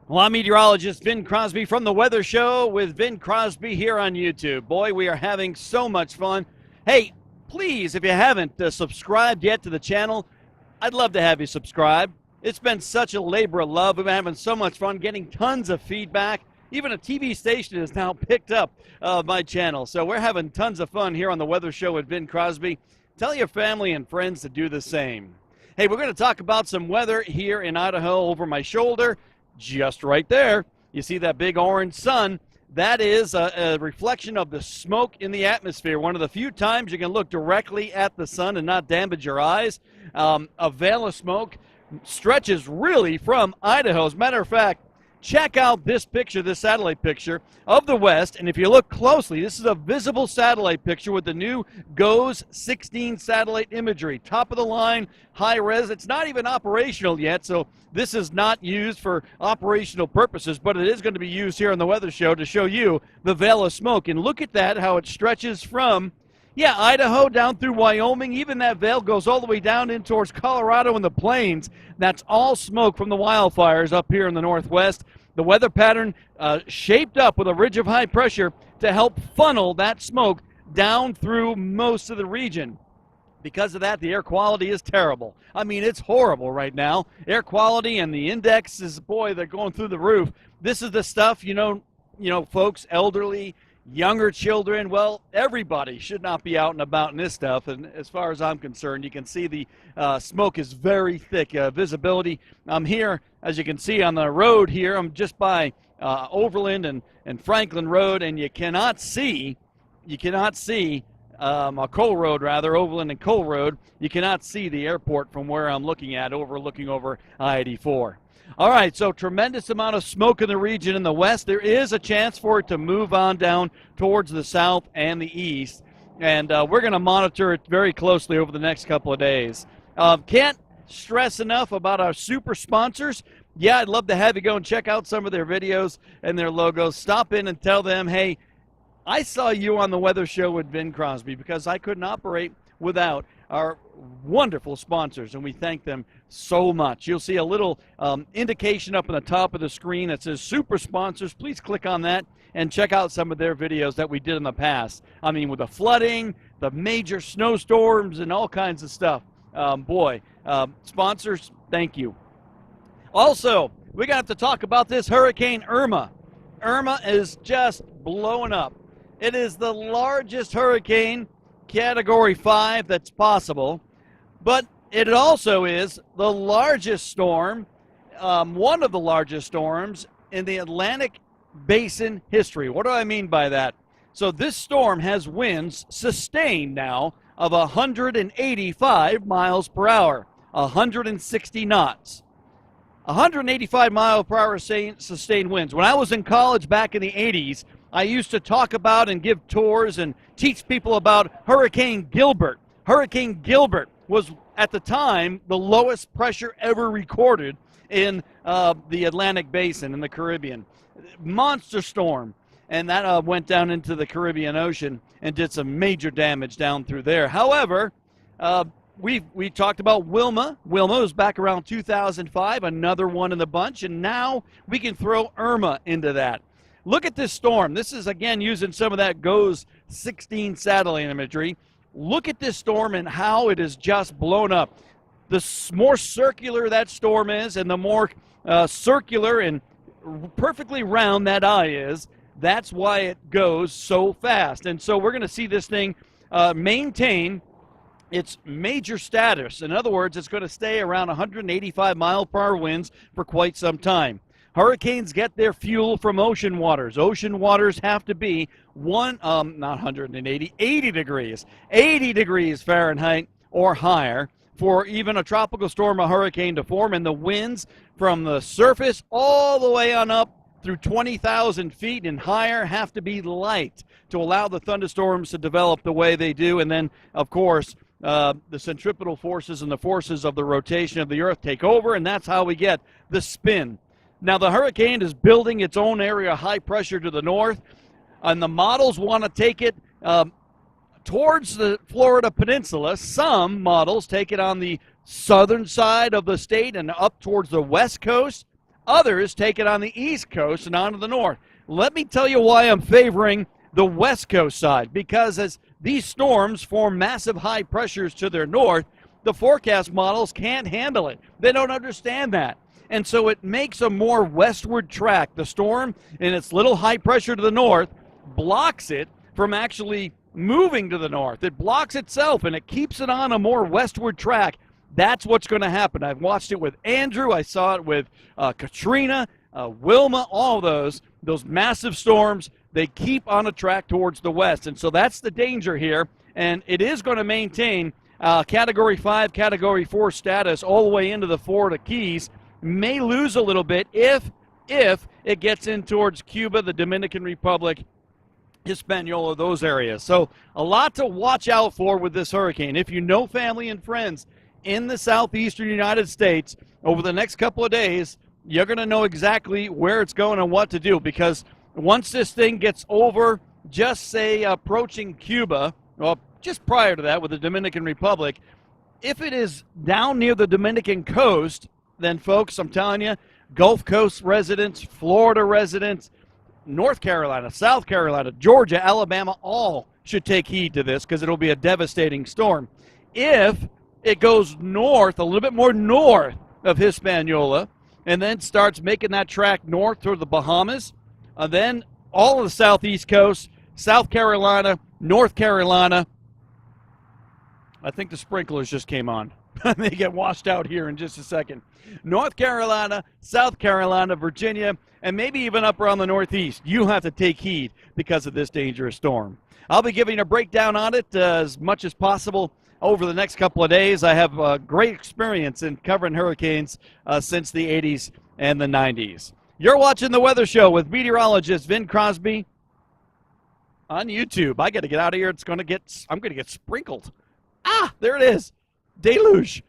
Well, I'm meteorologist Vin Crosby from the Weather Show with Vin Crosby here on YouTube. Boy, we are having so much fun. Hey, please, if you haven't subscribed yet to the channel, I'd love to have you subscribe. It's been such a labor of love. We've been having so much fun, getting tons of feedback. Even a TV station has now picked up my channel. So we're having tons of fun here on the Weather Show with Vin Crosby. Tell your family and friends to do the same. Hey, we're going to talk about some weather here in Idaho. Over my shoulder, just right there, you see that big orange sun. That is a reflection of the smoke in the atmosphere. One of the few times you can look directly at the sun and not damage your eyes. A veil of smoke stretches really from Idaho. As a matter of fact, check out this picture, this satellite picture of the west, and if you look closely, this is a visible satellite picture with the new GOES 16 satellite imagery. Top of the line, high res. It's not even operational yet, so this is not used for operational purposes, but it is going to be used here on the Weather Show to show you the veil of smoke. And look at that, how it stretches from Idaho down through Wyoming. Even that veil goes all the way down in towards Colorado and the plains. That's all smoke from the wildfires up here in the northwest. The weather pattern shaped up with a ridge of high pressure to help funnel that smoke down through most of the region. Because of that, the air quality is terrible. I mean, it's horrible right now. Air quality and the index is, boy, they're going through the roof. This is the stuff, you know, folks, elderly, younger children, well, everybody should not be out and about in this stuff. And as far as I'm concerned, you can see the smoke is very thick. Visibility, I'm here, as you can see on the road here. I'm just by Overland and Franklin Road, and you cannot see a Cole Road, rather, Overland and Cole Road. You cannot see the airport from where I'm looking at, looking over I-84. All right, so tremendous amount of smoke in the region in the west. There is a chance for it to move on down towards the south and the east, and we're going to monitor it very closely over the next couple of days. Can't stress enough about our super sponsors. Yeah, I'd love to have you go and check out some of their videos and their logos. Stop in and tell them, hey, I saw you on the Weather Show with Vin Crosby, because I couldn't operate without our wonderful sponsors, and we thank them so much. You'll see a little indication up on the top of the screen that says Super Sponsors. Please click on that and check out some of their videos that we did in the past. I mean, with the flooding, the major snowstorms, and all kinds of stuff. Sponsors, thank you. Also, we're going to have to talk about this Hurricane Irma. Irma is just blowing up. It is the largest hurricane, Category 5, that's possible, but it also is the largest storm, one of the largest storms in the Atlantic Basin history. What do I mean by that? So this storm has winds sustained now of 185 miles per hour, 160 knots. 185 mile per hour sustained winds. When I was in college back in the 80s, I used to talk about and give tours and teach people about Hurricane Gilbert. Hurricane Gilbert was, at the time, the lowest pressure ever recorded in the Atlantic Basin in the Caribbean. Monster storm. And that went down into the Caribbean Ocean and did some major damage down through there. However, we talked about Wilma. Wilma was back around 2005, another one in the bunch, and now we can throw Irma into that. Look at this storm. This is, again, using some of that GOES 16 satellite imagery. Look at this storm and how it is just blown up. The more circular that storm is, and the more circular and perfectly round that eye is, that's why it goes so fast. And so we're going to see this thing maintain its major status. In other words, it's going to stay around 185 mile per hour winds for quite some time. Hurricanes get their fuel from ocean waters. Ocean waters have to be 80 degrees, 80 degrees Fahrenheit or higher for even a tropical storm or hurricane to form, and the winds from the surface all the way on up through 20,000 feet and higher have to be light to allow the thunderstorms to develop the way they do. And then, of course, the centripetal forces and the forces of the rotation of the earth take over, and that's how we get the spin. Now, the hurricane is building its own area of high pressure to the north, and the models want to take it towards the Florida Peninsula. Some models take it on the southern side of the state and up towards the west coast. Others take it on the East Coast and on to the north. Let me tell you why I'm favoring the West Coast side, because as these storms form massive high pressures to their north, the forecast models can't handle it. They don't understand that. And so it makes a more westward track. The storm and its little high pressure to the north blocks it from actually moving to the north. It blocks itself and it keeps it on a more westward track. That's what's going to happen. I've watched it with Andrew. I saw it with Katrina, Wilma, all those massive storms. They keep on a track towards the west. And so that's the danger here. And it is going to maintain Category 5, Category 4 status all the way into the Florida Keys. May lose a little bit if it gets in towards Cuba, the Dominican Republic, Hispaniola, those areas. So a lot to watch out for with this hurricane. If you know family and friends in the southeastern United States, over the next couple of days, you're going to know exactly where it's going and what to do, because once this thing gets over, just say approaching Cuba, well, just prior to that with the Dominican Republic, if it is down near the Dominican coast, then folks, I'm telling you, Gulf Coast residents, Florida residents, North Carolina, South Carolina, Georgia, Alabama, all should take heed to this, because it'll be a devastating storm. If it goes north, a little bit more north of Hispaniola, and then starts making that track north toward the Bahamas, then all of the southeast coast, South Carolina, North Carolina. I think the sprinklers just came on. They get washed out here in just a second. North Carolina, South Carolina, Virginia, and maybe even up around the Northeast. You have to take heed because of this dangerous storm. I'll be giving a breakdown on it as much as possible over the next couple of days. I have great experience in covering hurricanes since the 80s and the 90s. You're watching The Weather Show with meteorologist Vin Crosby on YouTube. I got to get out of here. I'm going to get sprinkled. Ah, there it is. Deluge.